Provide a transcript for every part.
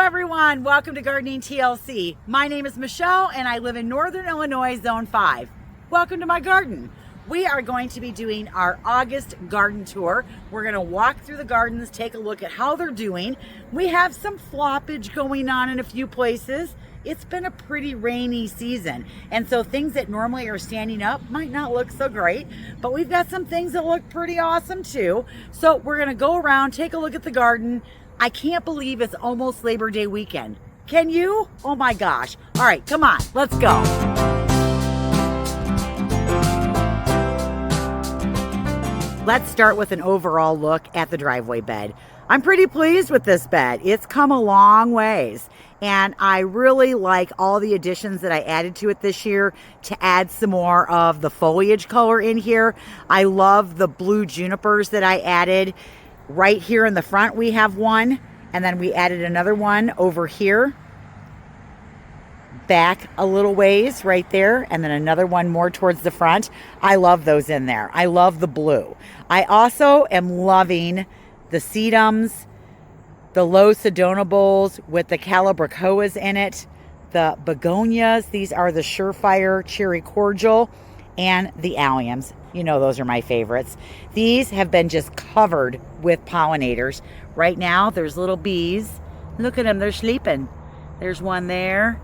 everyone, welcome to Gardening TLC. My name is Michelle and I live in Northern Illinois, Zone 5. Welcome to my garden. We are going to be doing our August garden tour. We're going to walk through the gardens, take a look at how they're doing. We have some floppage going on in a few places. It's been a pretty rainy season, and so things that normally are standing up might not look so great, but we've got some things that look pretty awesome too. So we're going to go around, take a look at the garden. I can't believe it's almost Labor Day weekend. Can you? Oh my gosh. All right, come on, let's go. Let's start with an overall look at the driveway bed. I'm pretty pleased with this bed. It's come a long ways, and I really like all the additions that I added to it this year to add some more of the foliage color in here. I love the blue junipers that I added. Right here in the front we have one, and then we added another one over here, back a little ways right there, and then another one more towards the front. I love those in there. I love the blue. I also am loving the sedums, the low sedona bowls with the calabricoas in it, the begonias. These are the Surefire Cherry Cordial, and the alliums. You know, those are my favorites. These have been just covered with pollinators. Right now, there's little bees. Look at them, they're sleeping. There's one there.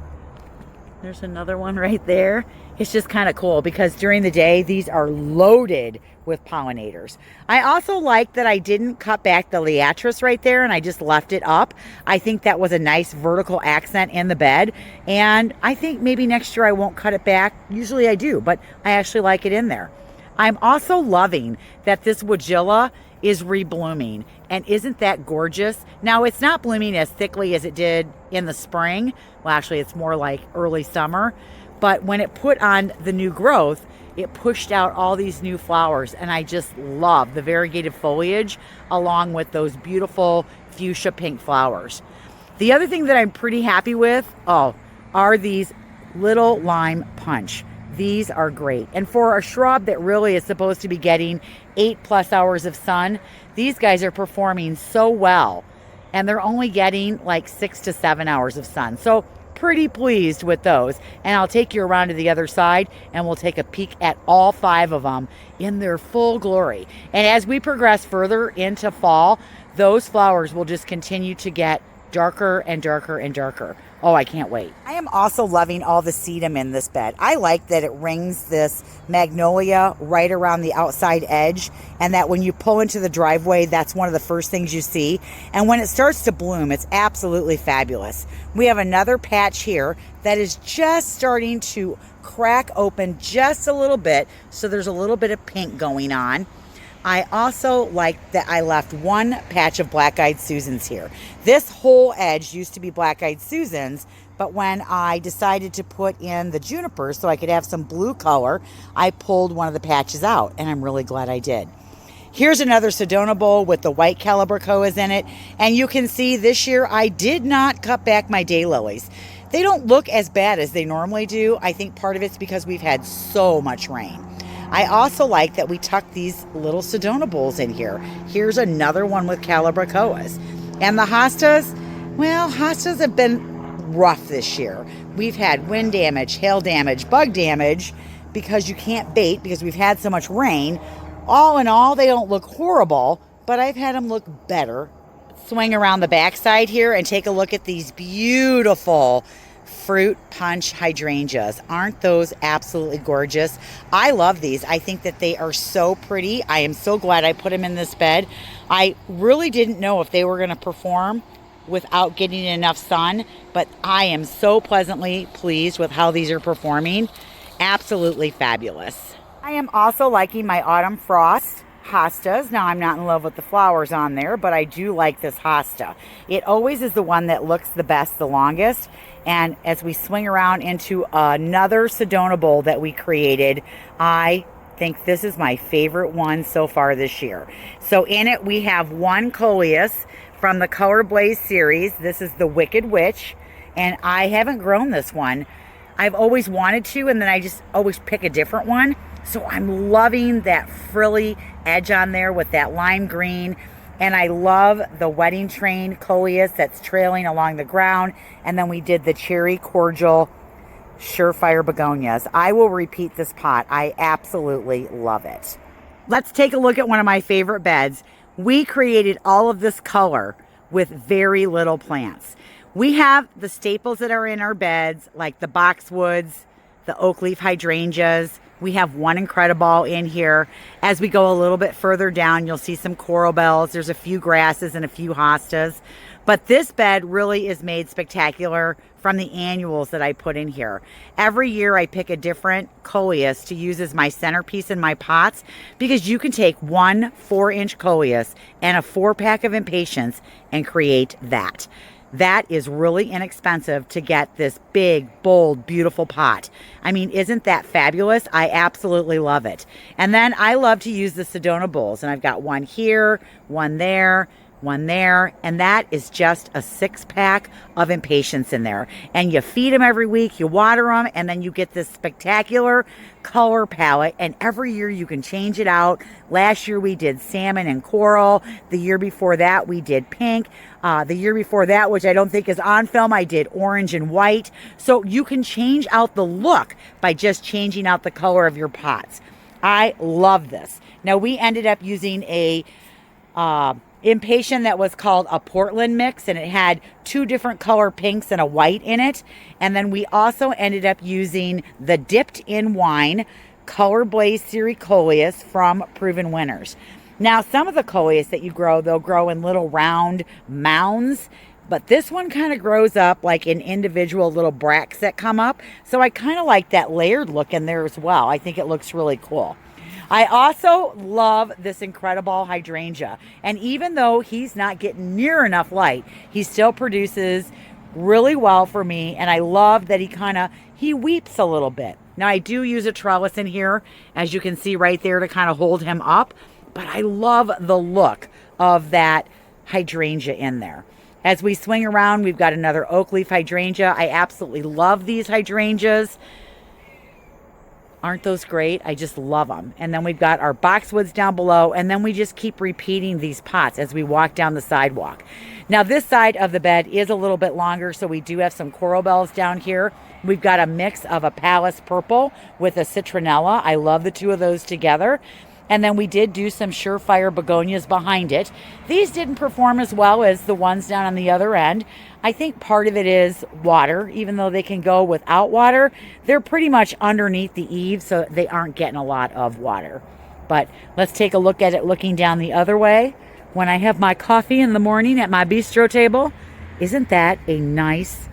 There's another one right there. It's just kind of cool because during the day, these are loaded with pollinators. I also like that I didn't cut back the liatris right there and I just left it up. I think that was a nice vertical accent in the bed. And I think maybe next year I won't cut it back. Usually I do, but I actually like it in there. I'm also loving that this Woodgilla is reblooming, and isn't that gorgeous? Now, it's not blooming as thickly as it did in the spring. Well, actually, it's more like early summer. But when it put on the new growth, it pushed out all these new flowers, and I just love the variegated foliage along with those beautiful fuchsia pink flowers. The other thing that I'm pretty happy with, are these little lime punch. These are great. And for a shrub that really is supposed to be getting 8+ hours of sun, these guys are performing so well. And they're only getting like 6 to 7 hours of sun. So pretty pleased with those. And I'll take you around to the other side and we'll take a peek at all 5 of them in their full glory. And as we progress further into fall, those flowers will just continue to get darker and darker and darker. Oh, I can't wait. I am also loving all the sedum in this bed. I like that it rings this magnolia right around the outside edge, and that when you pull into the driveway, that's one of the first things you see. And when it starts to bloom, it's absolutely fabulous. We have another patch here that is just starting to crack open just a little bit, so there's a little bit of pink going on. I also like that I left one patch of black-eyed Susans here. This whole edge used to be black-eyed Susans, but when I decided to put in the junipers so I could have some blue color, I pulled one of the patches out, and I'm really glad I did. Here's another Sedona bowl with the white calabricoas in it, and you can see this year I did not cut back my daylilies. They don't look as bad as they normally do. I think part of it's because we've had so much rain. I also like that we tucked these little Sedona bowls in here. Here's another one with calabricoas. And the hostas, well, hostas have been rough this year. We've had wind damage, hail damage, bug damage, because you can't bait because we've had so much rain. All in all, they don't look horrible, but I've had them look better. Swing around the backside here and take a look at these beautiful fruit punch hydrangeas. Aren't those absolutely gorgeous? I love these. I think that they are so pretty. I am so glad I put them in this bed. I really didn't know if they were going to perform without getting enough sun, but I am so pleasantly pleased with how these are performing. Absolutely fabulous. I am also liking my autumn frost hostas. Now, I'm not in love with the flowers on there, but I do like this hosta. It always is the one that looks the best, the longest. And as we swing around into another Sedona bowl that we created, I think this is my favorite one so far this year. So in it, we have one coleus from the Color Blaze series. This is the Wicked Witch, and I haven't grown this one. I've always wanted to, and then I just always pick a different one. So I'm loving that frilly edge on there with that lime green And I love the wedding train coleus that's trailing along the ground. And then we did the cherry cordial surefire begonias. I will repeat this pot. I absolutely love it. Let's take a look at one of my favorite beds. We created all of this color with very little plants. We have the staples that are in our beds, like the boxwoods, the oak leaf hydrangeas. We have one incredible in here. As we go a little bit further down, you'll see some coral bells. There's a few grasses and a few hostas. But this bed really is made spectacular from the annuals that I put in here. Every year I pick a different coleus to use as my centerpiece in my pots, because you can take one 4-inch coleus and a 4-pack of impatiens and create that. That is really inexpensive to get this big, bold, beautiful pot. I mean, isn't that fabulous? I absolutely love it. And then I love to use the Sedona bowls. And I've got one here, one there, and that is just a 6-pack of impatiens in there. And you feed them every week, you water them, and then you get this spectacular color palette. And every year you can change it out. Last year we did salmon and coral. The year before that we did pink. The year before that, which I don't think is on film, I did orange and white. So you can change out the look by just changing out the color of your pots. I love this. Now we ended up using a impatient that was called a Portland mix, and it had 2 different color pinks and a white in it. And then we also ended up using the dipped in wine Color Blaze Series coleus from Proven Winners. Now, some of the coleus that you grow, they'll grow in little round mounds, but this one kind of grows up like in individual little bracts that come up. So I kind of like that layered look in there as well. I think it looks really cool. I also love this incredible hydrangea. And even though he's not getting near enough light, he still produces really well for me. And I love that he weeps a little bit. Now I do use a trellis in here, as you can see right there, to kind of hold him up. But I love the look of that hydrangea in there. As we swing around, we've got another oak leaf hydrangea. I absolutely love these hydrangeas. Aren't those great? I just love them. And then we've got our boxwoods down below, and then we just keep repeating these pots as we walk down the sidewalk. Now this side of the bed is a little bit longer, so we do have some coral bells down here. We've got a mix of a Palace purple with a citronella. I love the 2 of those together. And then we did do some surefire begonias behind it. These didn't perform as well as the ones down on the other end. I think part of it is water. Even though they can go without water, they're pretty much underneath the eaves, so they aren't getting a lot of water. But let's take a look at it looking down the other way when I have my coffee in the morning at my bistro table. Isn't that a nice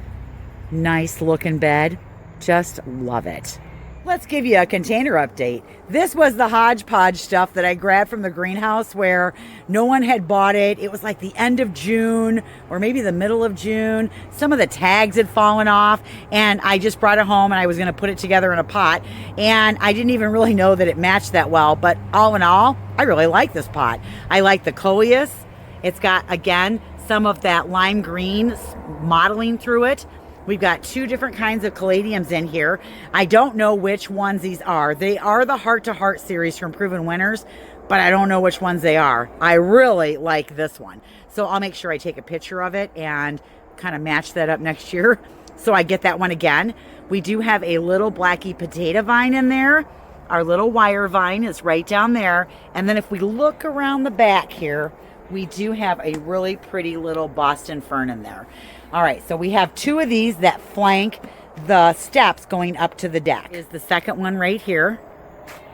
looking bed? Just love it. Let's give you a container update. This was the hodgepodge stuff that I grabbed from the greenhouse where no one had bought it. It was like the end of June or maybe the middle of June. Some of the tags had fallen off, and I just brought it home and I was going to put it together in a pot, and I didn't even really know that it matched that well. But all in all, I really like this pot. I like the coleus. It's got, again, some of that lime green modeling through it. We've got 2 different kinds of caladiums in here. I don't know which ones these are. They are the Heart to Heart series from Proven Winners, but I don't know which ones they are. I really like this one. So I'll make sure I take a picture of it and kind of match that up next year so I get that one again. We do have a little Blackie potato vine in there. Our little wire vine is right down there. And then if we look around the back here, we do have a really pretty little Boston fern in there. All right, so we have 2 of these that flank the steps going up to the deck. Is the second one right here.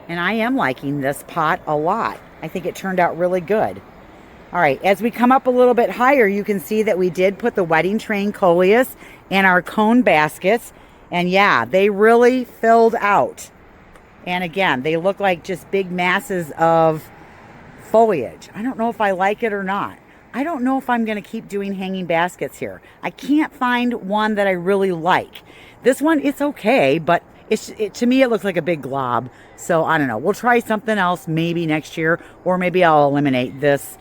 And I am liking this pot a lot. I think it turned out really good. All right, as we come up a little bit higher, you can see that we did put the wedding train coleus in our cone baskets. And yeah, they really filled out. And again, they look like just big masses of foliage. I don't know if I like it or not. I don't know if I'm going to keep doing hanging baskets here. I can't find one that I really like. This one, it's okay, but to me, it looks like a big glob. So I don't know. We'll try something else maybe next year, or maybe I'll eliminate this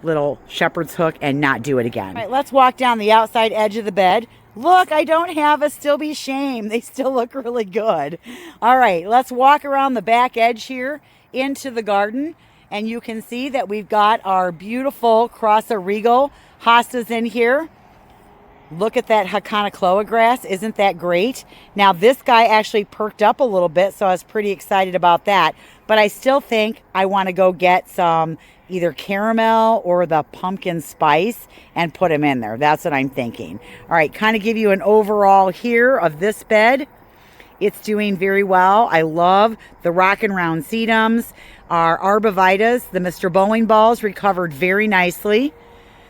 little shepherd's hook and not do it again. All right, let's walk down the outside edge of the bed. Look, I don't have a Still Be Shame. They still look really good. All right, let's walk around the back edge here into the garden. And you can see that we've got our beautiful Crossa Regal hostas in here. Look at that Hakonocloa grass. Isn't that great? Now, this guy actually perked up a little bit, so I was pretty excited about that. But I still think I want to go get some either caramel or the pumpkin spice and put them in there. That's what I'm thinking. All right, kind of give you an overall here of this bed. It's doing very well. I love the Rockin' Round sedums. Our arbovitas, the Mr. Bowling balls, recovered very nicely.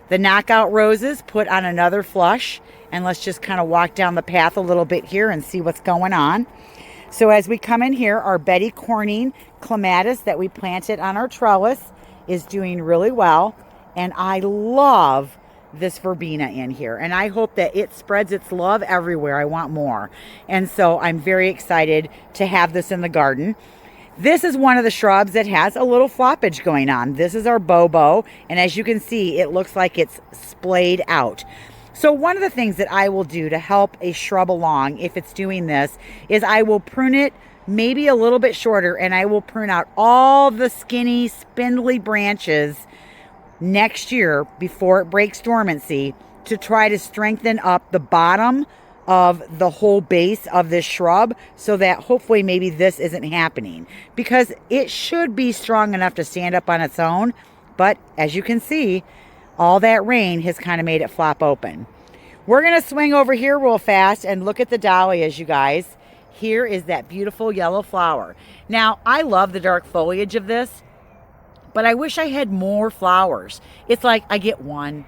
The knockout roses put on another flush. And let's just kind of walk down the path a little bit here and see what's going on. So as we come in here, our Betty Corning clematis that we planted on our trellis is doing really well. And I love this verbena in here. And I hope that it spreads its love everywhere. I want more. And so I'm very excited to have this in the garden. This is one of the shrubs that has a little floppage going on. This is our bobo, and as you can see, it looks like it's splayed out. So one of the things that I will do to help a shrub along, if it's doing this, is I will prune it maybe a little bit shorter, and I will prune out all the skinny, spindly branches next year before it breaks dormancy to try to strengthen up the bottom of the whole base of this shrub so that hopefully maybe this isn't happening, because it should be strong enough to stand up on its own. But as you can see, all that rain has kind of made it flop open. We're going to swing over here real fast and look at the dahlias, you guys. Here is that beautiful yellow flower. Now, I love the dark foliage of this, but I wish I had more flowers. It's like I get one.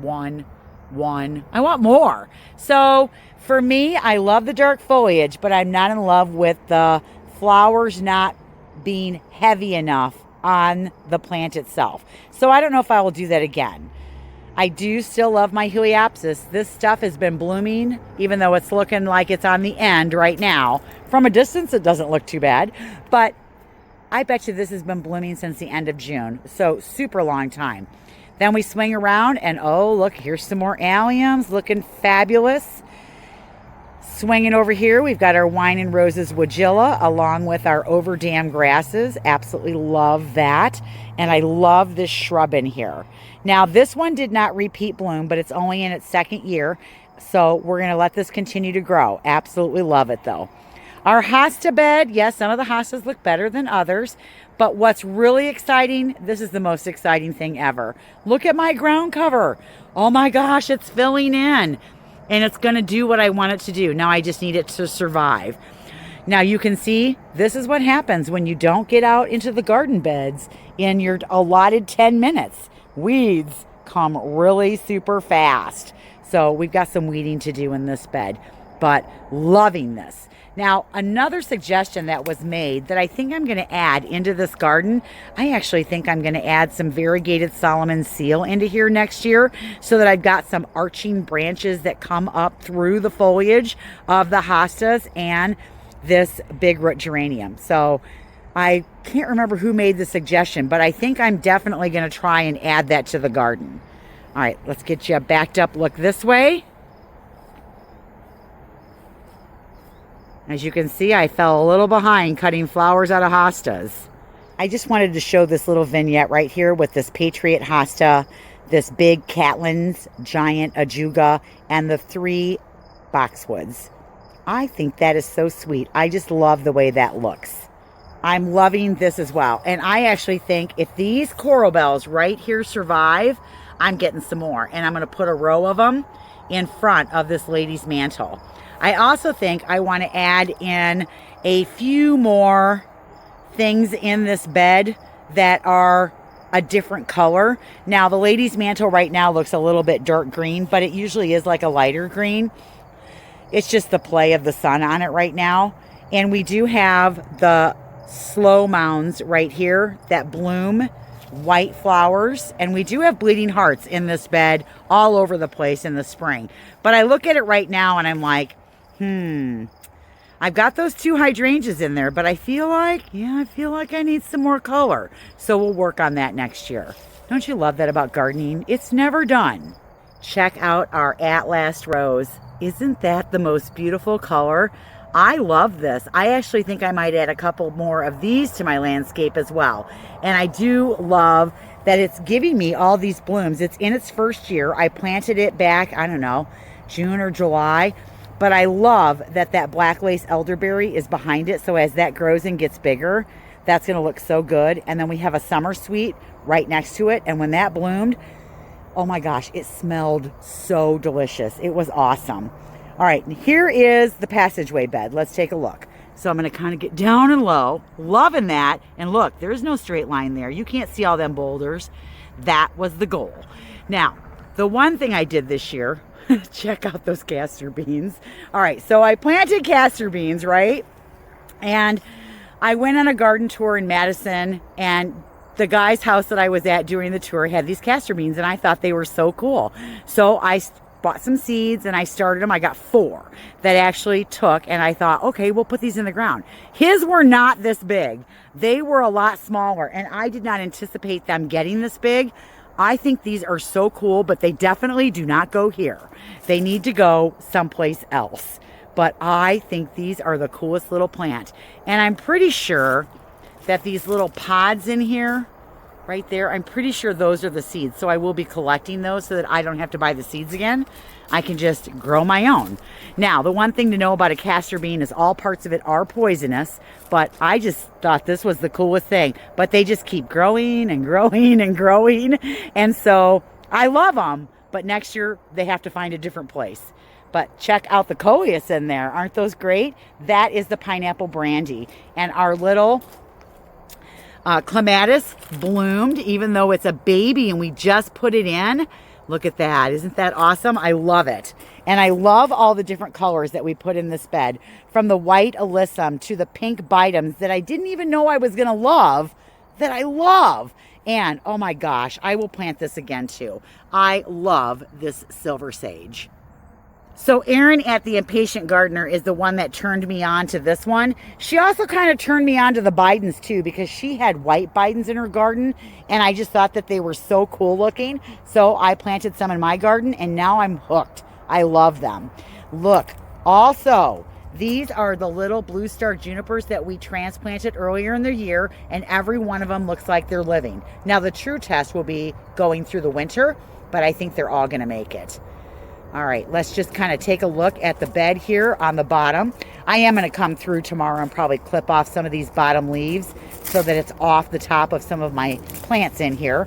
I want more. So for me, I love the dark foliage, but I'm not in love with the flowers not being heavy enough on the plant itself. So I don't know if I will do that again. I do still love my Heliopsis. This stuff has been blooming, even though it's looking like it's on the end right now. From a distance, it doesn't look too bad, but I bet you this has been blooming since the end of June. So super long time. Then we swing around and oh, look, here's some more alliums looking fabulous. Swinging over here, we've got our Wine and Roses Woodgilla along with our overdam grasses. Absolutely love that. And I love this shrub in here. Now, this one did not repeat bloom, but it's only in its second year. So we're going to let this continue to grow. Absolutely love it, though. Our hosta bed, yes, some of the hostas look better than others. But what's really exciting, this is the most exciting thing ever. Look at my ground cover. Oh my gosh, it's filling in. And it's going to do what I want it to do. Now I just need it to survive. Now you can see, this is what happens when you don't get out into the garden beds in your allotted 10 minutes. Weeds come really super fast. So we've got some weeding to do in this bed. But loving this. Now, another suggestion that was made that I think I'm going to add into this garden, I actually think I'm going to add some variegated Solomon seal into here next year so that I've got some arching branches that come up through the foliage of the hostas and this big root geranium. So I can't remember who made the suggestion, but I think I'm definitely going to try and add that to the garden. All right, let's get you backed up. Look this way. As you can see, I fell a little behind cutting flowers out of hostas. I just wanted to show this little vignette right here with this Patriot hosta, this big Catlin's giant ajuga, and the 3 boxwoods. I think that is so sweet. I just love the way that looks. I'm loving this as well. And I actually think if these coral bells right here survive, I'm getting some more. And I'm going to put a row of them in front of this lady's mantle. I also think I want to add in a few more things in this bed that are a different color. Now, the lady's mantle right now looks a little bit dark green, but it usually is like a lighter green. It's just the play of the sun on it right now. And we do have the slow mounds right here that bloom white flowers, and we do have bleeding hearts in this bed all over the place in the spring. But I look at it right now and I'm like, I've got those 2 hydrangeas in there, but I feel like I need some more color. So we'll work on that next year. Don't you love that about gardening? It's never done. Check out our At Last rose. Isn't that the most beautiful color? I love this. I actually think I might add a couple more of these to my landscape as well. And I do love that it's giving me all these blooms. It's in its first year. I planted it back, I don't know, June or July. But I love that that black lace elderberry is behind it. So as that grows and gets bigger, that's going to look so good. And then we have a summer sweet right next to it. And when that bloomed, oh my gosh, it smelled so delicious. It was awesome. All right, and here is the passageway bed. Let's take a look. So I'm going to kind of get down and low, loving that. And look, there's no straight line there. You can't see all them boulders. That was the goal. Now, the one thing I did this year, check out those castor beans. All right, so I planted castor beans, right? And I went on a garden tour in Madison, and the guy's house that I was at during the tour had these castor beans, and I thought they were so cool. So I bought some seeds and I started them. I got 4 that actually took, and I thought, okay, we'll put these in the ground. His were not this big. They were a lot smaller, and I did not anticipate them getting this big. I think these are so cool, but they definitely do not go here. They need to go someplace else. But I think these are the coolest little plant. And I'm pretty sure that these little pods in here, right there, I'm pretty sure those are the seeds. So I will be collecting those so that I don't have to buy the seeds again. I can just grow my own. Now, the one thing to know about a castor bean is all parts of it are poisonous, but I just thought this was the coolest thing. But they just keep growing and growing and growing. And so I love them, but next year they have to find a different place. But check out the coleus in there. Aren't those great? That is the pineapple brandy. And our little clematis bloomed, even though it's a baby and we just put it in. Look at that. Isn't that awesome? I love it. And I love all the different colors that we put in this bed. From the white alyssum to the pink bitums that I didn't even know I was going to love, that I love. And oh my gosh, I will plant this again too. I love this silver sage. So Erin at the Impatient Gardener is the one that turned me on to this one. She also kind of turned me on to the Bidens too, because she had white Bidens in her garden, and I just thought that they were so cool looking. So I planted some in my garden, and now I'm hooked. I love them. Look, also, these are the little blue star junipers that we transplanted earlier in the year, and every one of them looks like they're living. Now the true test will be going through the winter, but I think they're all going to make it. All right, let's just kind of take a look at the bed here on the bottom. I am going to come through tomorrow and probably clip off some of these bottom leaves so that it's off the top of some of my plants in here.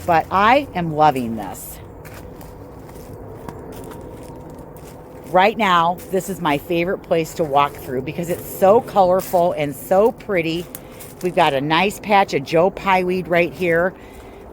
But I am loving this. Right now, this is my favorite place to walk through because it's so colorful and so pretty. We've got a nice patch of Joe Pyeweed right here.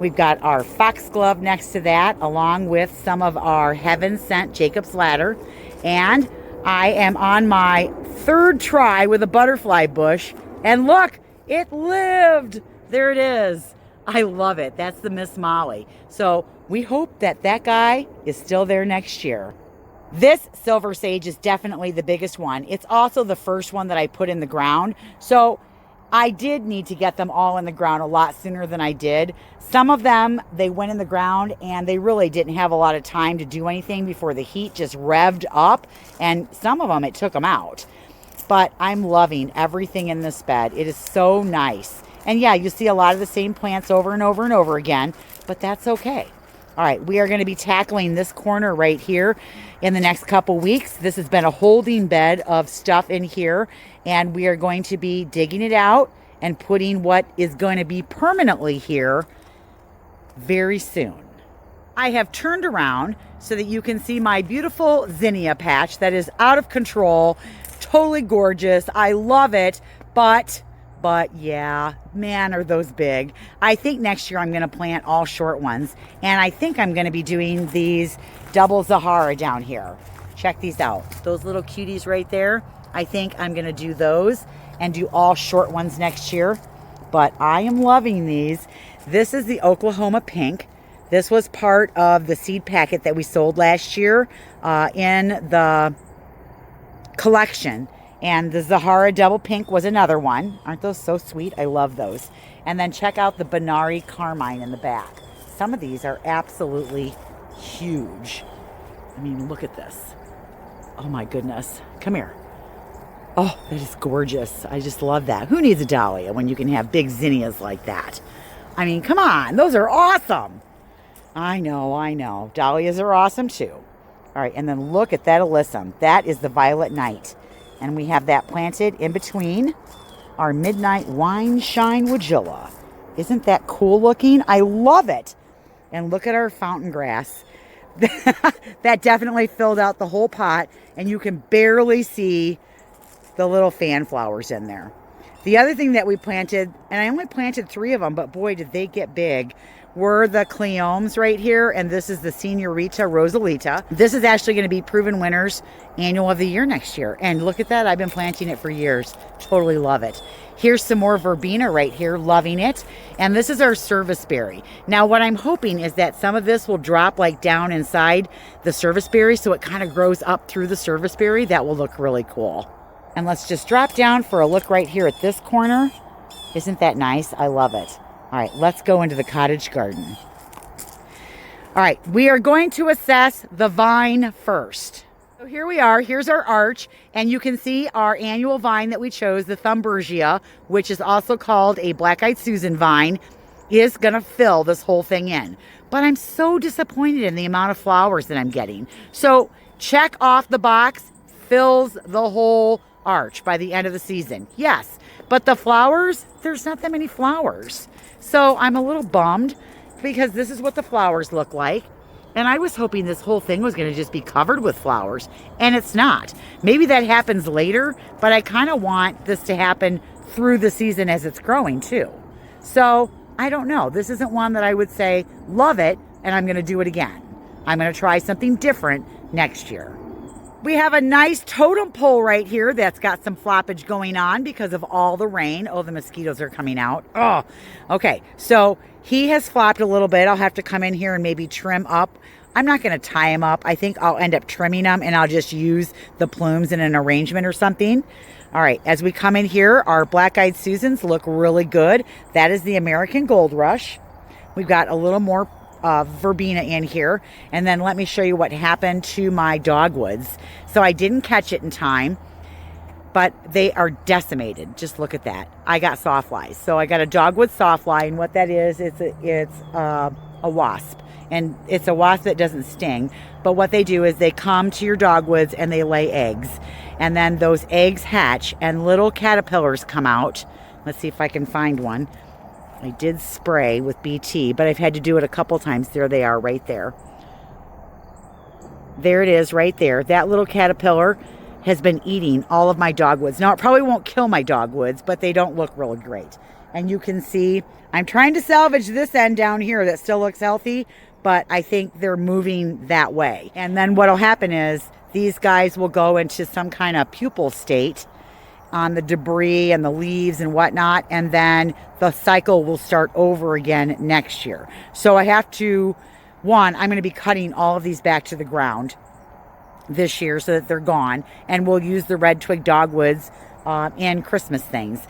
We've got our foxglove next to that, along with some of our heaven sent Jacob's ladder. And I am on my 3rd try with a butterfly bush. And look, it lived. There it is. I love it. That's the Miss Molly. So we hope that that guy is still there next year. This silver sage is definitely the biggest one. It's also the first one that I put in the ground. So I did need to get them all in the ground a lot sooner than I did. Some of them, they went in the ground and they really didn't have a lot of time to do anything before the heat just revved up. And some of them, it took them out. But I'm loving everything in this bed. It is so nice. And yeah, you see a lot of the same plants over and over and over again, but that's okay. All right, we are going to be tackling this corner right here in the next couple weeks. This has been a holding bed of stuff in here, and we are going to be digging it out and putting what is going to be permanently here very soon. I have turned around so that you can see my beautiful zinnia patch that is out of control, totally gorgeous. I love it, but yeah, man, are those big. I think next year I'm going to plant all short ones. And I think I'm going to be doing these double Zahara down here. Check these out. Those little cuties right there. I think I'm going to do those and do all short ones next year. But I am loving these. This is the Oklahoma pink. This was part of the seed packet that we sold last year in the collection. And the Zahara Double Pink was another one. Aren't those so sweet? I love those. And then check out the Benari Carmine in the back. Some of these are absolutely huge. I mean, look at this. Oh my goodness. Come here. Oh, that is gorgeous. I just love that. Who needs a dahlia when you can have big zinnias like that? I mean, come on. Those are awesome. I know, I know. Dahlias are awesome too. All right, and then look at that alyssum. That is the Violet Night. And we have that planted in between our Midnight Wine Shine Woodula. Isn't that cool looking? I love it. And look at our fountain grass. That definitely filled out the whole pot, and you can barely see the little fan flowers in there. The other thing that we planted, and I only planted 3 of them, but boy, did they get big, were the cleomes right here. And this is the Senorita Rosalita. This is actually going to be Proven Winners Annual of the Year next year. And look at that. I've been planting it for years. Totally love it. Here's some more verbena right here. Loving it. And this is our serviceberry. Now, what I'm hoping is that some of this will drop like down inside the serviceberry, so it kind of grows up through the serviceberry. That will look really cool. And let's just drop down for a look right here at this corner. Isn't that nice? I love it. All right, let's go into the cottage garden. All right, we are going to assess the vine first. So here we are. Here's our arch, and you can see our annual vine that we chose, the Thumbergia, which is also called a Black-Eyed Susan vine, is going to fill this whole thing in. But I'm so disappointed in the amount of flowers that I'm getting. So check off the box, fills the whole arch by the end of the season. Yes, but the flowers, there's not that many flowers. So I'm a little bummed because this is what the flowers look like. And I was hoping this whole thing was going to just be covered with flowers, and it's not. Maybe that happens later, but I kind of want this to happen through the season as it's growing too. So I don't know. This isn't one that I would say, love it, and I'm going to do it again. I'm going to try something different next year. We have a nice totem pole right here that's got some floppage going on because of all the rain. Oh, the mosquitoes are coming out. Oh, okay. So he has flopped a little bit. I'll have to come in here and maybe trim up. I'm not going to tie him up. I think I'll end up trimming them, and I'll just use the plumes in an arrangement or something. All right. As we come in here, our Black-Eyed Susans look really good. That is the American Gold Rush. We've got a little more verbena in here, and then let me show you what happened to my dogwoods. So I didn't catch it in time, but they are decimated. Just look at that. I got sawflies. So I got a dogwood sawfly, and what that is, it's a wasp, and it's a wasp that doesn't sting. But what they do is they come to your dogwoods and they lay eggs, and then those eggs hatch and little caterpillars come out. Let's see if I can find one. I did spray with BT, but I've had to do it a couple times. There they are right there. There it is right there. That little caterpillar has been eating all of my dogwoods. Now, it probably won't kill my dogwoods, but they don't look really great. And you can see, I'm trying to salvage this end down here that still looks healthy, but I think they're moving that way. And then what'll happen is these guys will go into some kind of pupal state on the debris and the leaves and whatnot, and then the cycle will start over again next year. So I have to, I'm going to be cutting all of these back to the ground this year so that they're gone, and we'll use the red twig dogwoods in Christmas things,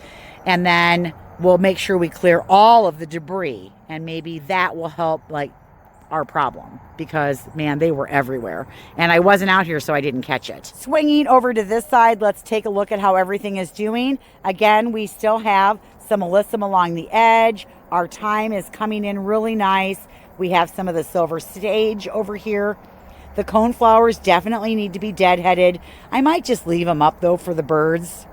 and then we'll make sure we clear all of the debris, and maybe that will help like our problem, because man, they were everywhere, and I wasn't out here, so I didn't catch it. Swinging over to this side, let's take a look at how everything is doing. Again, we still have some alyssum along the edge. Our thyme is coming in really nice. We have some of the silver sage over here. The coneflowers definitely need to be deadheaded. I might just leave them up though for the birds.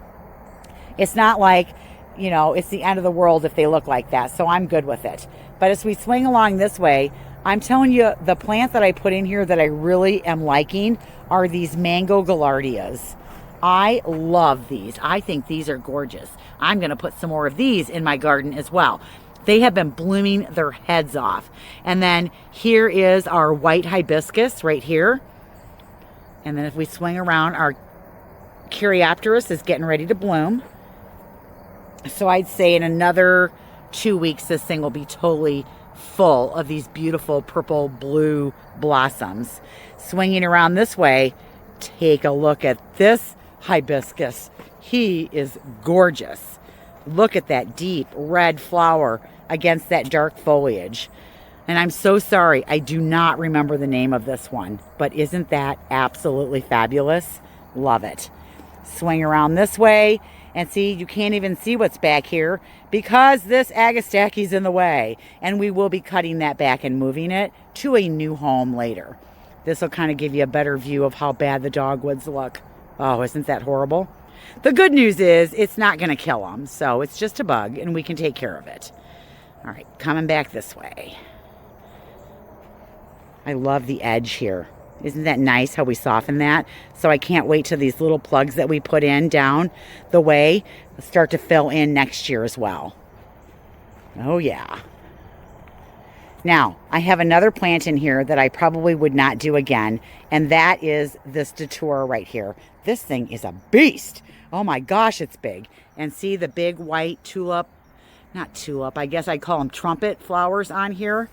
It's not like, you know, it's the end of the world if they look like that, so I'm good with it. But as we swing along this way, I'm telling you, the plant that I put in here that I really am liking are these mango gaillardias. I love these. I think these are gorgeous. I'm going to put some more of these in my garden as well. They have been blooming their heads off. And then here is our white hibiscus right here. And then if we swing around, our Caryopteris is getting ready to bloom. So I'd say in another 2 weeks, this thing will be totally full of these beautiful purple blue blossoms. Swinging around this way, take a look at this hibiscus. He is gorgeous. Look at that deep red flower against that dark foliage. And I'm so sorry, I do not remember the name of this one, but isn't that absolutely fabulous? Love it. Swing around this way. And see, you can't even see what's back here because this Agastache's in the way. And we will be cutting that back and moving it to a new home later. This will kind of give you a better view of how bad the dogwoods look. Oh, isn't that horrible? The good news is it's not going to kill them. So it's just a bug and we can take care of it. All right, coming back this way. I love the edge here. Isn't that nice how we soften that? So I can't wait till these little plugs that we put in down the way start to fill in next year as well. Oh yeah. Now, I have another plant in here that I probably would not do again, and that is this datura right here. This thing is a beast. Oh my gosh, it's big. And see the big white tulip, not tulip, I guess I call them trumpet flowers on here.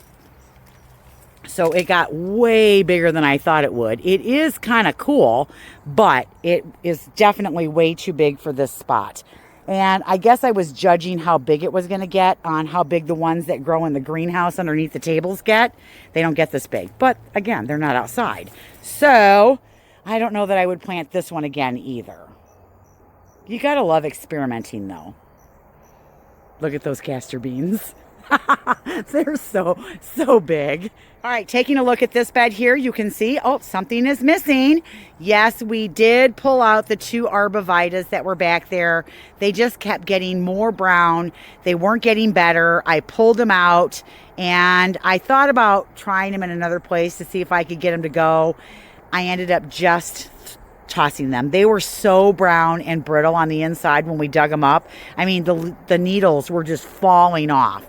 So it got way bigger than I thought it would. It is kind of cool, but it is definitely way too big for this spot. And I guess I was judging how big it was going to get on how big the ones that grow in the greenhouse underneath the tables get. They don't get this big. But again, they're not outside. So I don't know that I would plant this one again either. You got to love experimenting though. Look at those castor beans. They're so big. All right, taking a look at this bed here, you can see, oh, something is missing. Yes, we did pull out the 2 arbovitas that were back there. They just kept getting more brown. They weren't getting better. I pulled them out, and I thought about trying them in another place to see if I could get them to go. I ended up just tossing them. They were so brown and brittle on the inside when we dug them up. I mean, the needles were just falling off.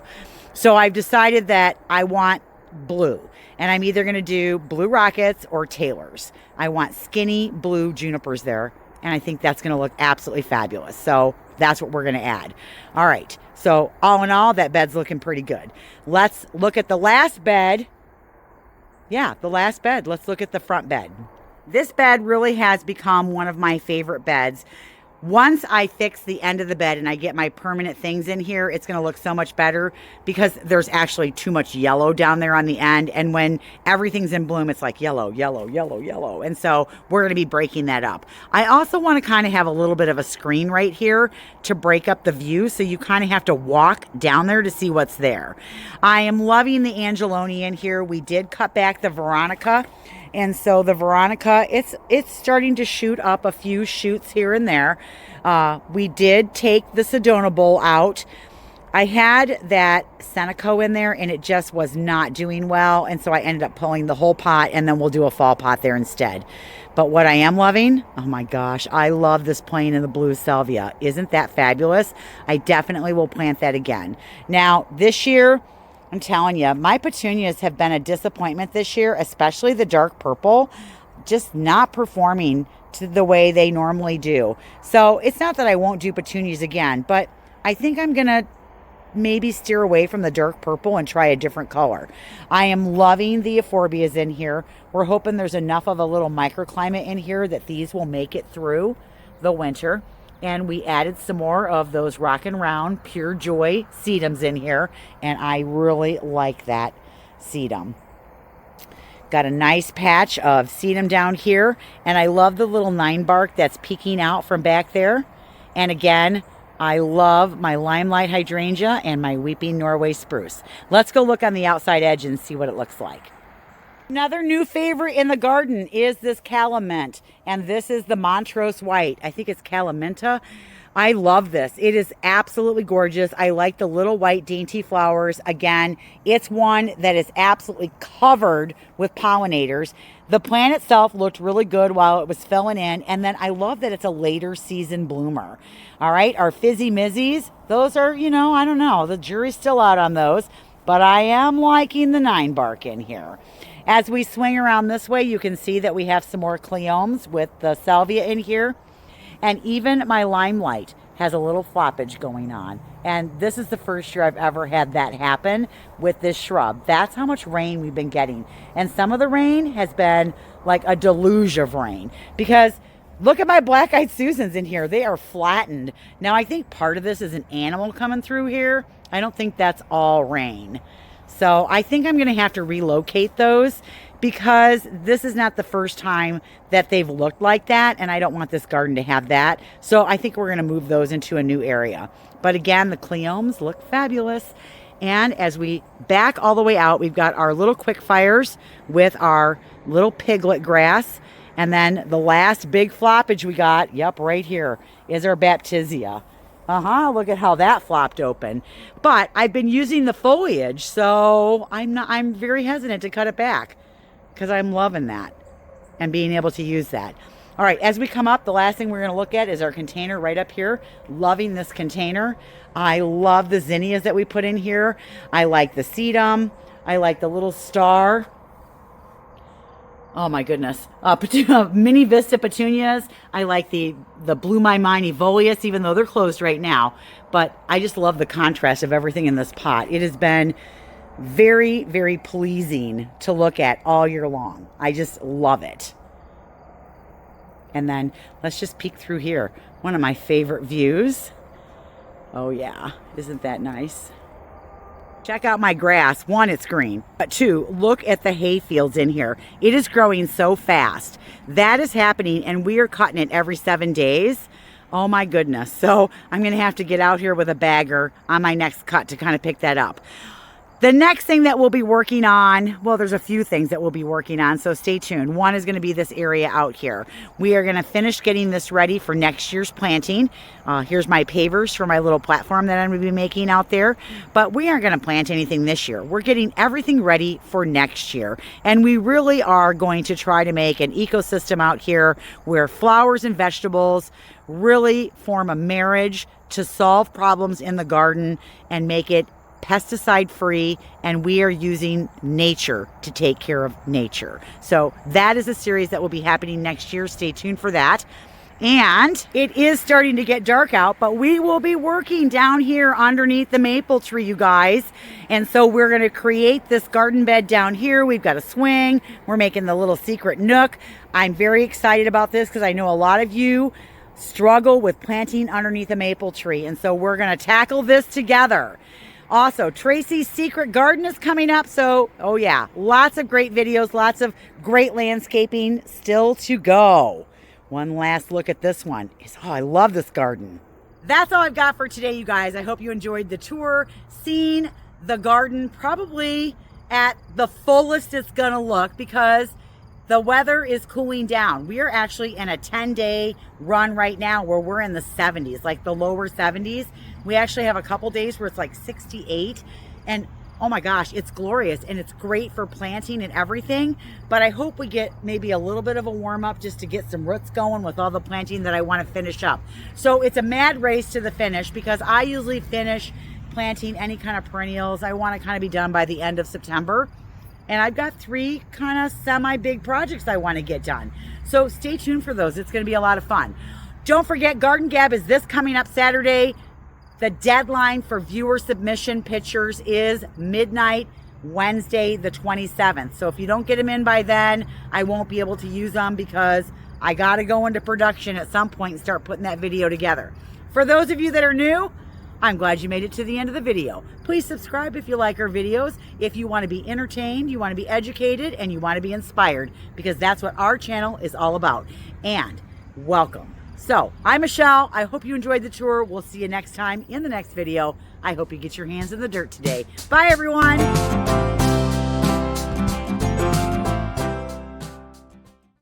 So I've decided that I want blue, and I'm either going to do blue rockets or Taylors. I want skinny blue junipers there, and I think that's going to look absolutely fabulous. So that's what we're going to add. All right. So all in all, that bed's looking pretty good. Let's look at the last bed. Yeah, the last bed. Let's look at the front bed. This bed really has become one of my favorite beds. Once I fix the end of the bed and I get my permanent things in here, it's going to look so much better because there's actually too much yellow down there on the end. And when everything's in bloom, it's like yellow, yellow, yellow, yellow. And so we're going to be breaking that up. I also want to kind of have a little bit of a screen right here to break up the view. So you kind of have to walk down there to see what's there. I am loving the Angeloni in here. We did cut back the Veronica. And so the Veronica, it's starting to shoot up a few shoots here and there. We did take the Sedona bowl out. I had that Seneca in there and it just was not doing well. And so I ended up pulling the whole pot, and then we'll do a fall pot there instead. But what I am loving, oh my gosh, I love this plain in the blue salvia. Isn't that fabulous? I definitely will plant that again. Now, this year, I'm telling you, my petunias have been a disappointment this year, especially the dark purple, just not performing to the way they normally do. So it's not that I won't do petunias again, but I think I'm going to maybe steer away from the dark purple and try a different color. I am loving the euphorbias in here. We're hoping there's enough of a little microclimate in here that these will make it through the winter. And we added some more of those Rockin' Round Pure Joy sedums in here. And I really like that sedum. Got a nice patch of sedum down here. And I love the little 9-bark that's peeking out from back there. And again, I love my Limelight Hydrangea and my Weeping Norway Spruce. Let's go look on the outside edge and see what it looks like. Another new favorite in the garden is this Calamint, and this is the Montrose White. I think it's Calamenta. I love this. It is absolutely gorgeous. I like the little white dainty flowers. Again, it's one that is absolutely covered with pollinators. The plant itself looked really good while it was filling in, and then I love that it's a later season bloomer. All right, our Fizzy Mizzies, those are, you know, I don't know. The jury's still out on those, but I am liking the 9-bark in here. As we swing around this way, you can see that we have some more cleomes with the salvia in here. And even my Limelight has a little floppage going on. And this is the first year I've ever had that happen with this shrub. That's how much rain we've been getting. And some of the rain has been like a deluge of rain. Because look at my black-eyed Susans in here. They are flattened. Now, I think part of this is an animal coming through here. I don't think that's all rain. So I think I'm going to have to relocate those because this is not the first time that they've looked like that, and I don't want this garden to have that. So I think we're going to move those into a new area. But again, the cleomes look fabulous. And as we back all the way out, we've got our little quick fires with our little piglet grass. And then the last big floppage we got, yep, right here, is our Baptisia. Look at how that flopped open. But I've been using the foliage, so I'm very hesitant to cut it back because I'm loving that and being able to use that. All right, as we come up, the last thing we're going to look at is our container right up here. Loving this container. I love the zinnias that we put in here. I like the sedum. I like the little star. Oh my goodness. Mini Vista petunias. I like the Blue My Mind Evolius, even though they're closed right now. But I just love the contrast of everything in this pot. It has been very, very pleasing to look at all year long. I just love it. And then let's just peek through here. One of my favorite views. Oh yeah, isn't that nice? Check out my grass. One, it's green. But two, look at the hay fields in here. It is growing so fast. That is happening, and we are cutting it every 7 days. Oh my goodness. So I'm going to have to get out here with a bagger on my next cut to kind of pick that up. The next thing that we'll be working on, well, there's a few things that we'll be working on, so stay tuned. One is going to be this area out here. We are going to finish getting this ready for next year's planting. Here's my pavers for my little platform that I'm going to be making out there. But we aren't going to plant anything this year. We're getting everything ready for next year. And we really are going to try to make an ecosystem out here where flowers and vegetables really form a marriage to solve problems in the garden and make it pesticide free, and we are using nature to take care of nature. So that is a series that will be happening next year. Stay tuned for that. And it is starting to get dark out, but we will be working down here underneath the maple tree, you guys. And so we're going to create this garden bed down here. We've got a swing. We're making the little secret nook. I'm very excited about this because I know a lot of you struggle with planting underneath a maple tree. And so we're going to tackle this together. Also, Tracy's Secret Garden is coming up. So, oh yeah, lots of great videos, lots of great landscaping still to go. One last look at this one. Oh, I love this garden. That's all I've got for today, you guys. I hope you enjoyed the tour, seeing the garden probably at the fullest it's gonna look because the weather is cooling down. We are actually in a 10-day run right now where we're in the 70s, like the lower 70s. We actually have a couple days where it's like 68, and oh my gosh, it's glorious and it's great for planting and everything. But I hope we get maybe a little bit of a warm up just to get some roots going with all the planting that I want to finish up. So it's a mad race to the finish because I usually finish planting any kind of perennials. I want to kind of be done by the end of September. And I've got 3 kind of semi-big projects I want to get done. So stay tuned for those. It's going to be a lot of fun. Don't forget, Garden Gab is this coming up Saturday. The deadline for viewer submission pictures is midnight, Wednesday, the 27th. So if you don't get them in by then, I won't be able to use them because I got to go into production at some point and start putting that video together. For those of you that are new, I'm glad you made it to the end of the video. Please subscribe if you like our videos. If you want to be entertained, you want to be educated, and you want to be inspired, because that's what our channel is all about. And welcome. So, I'm Michelle. I hope you enjoyed the tour. We'll see you next time in the next video. I hope you get your hands in the dirt today. Bye, everyone.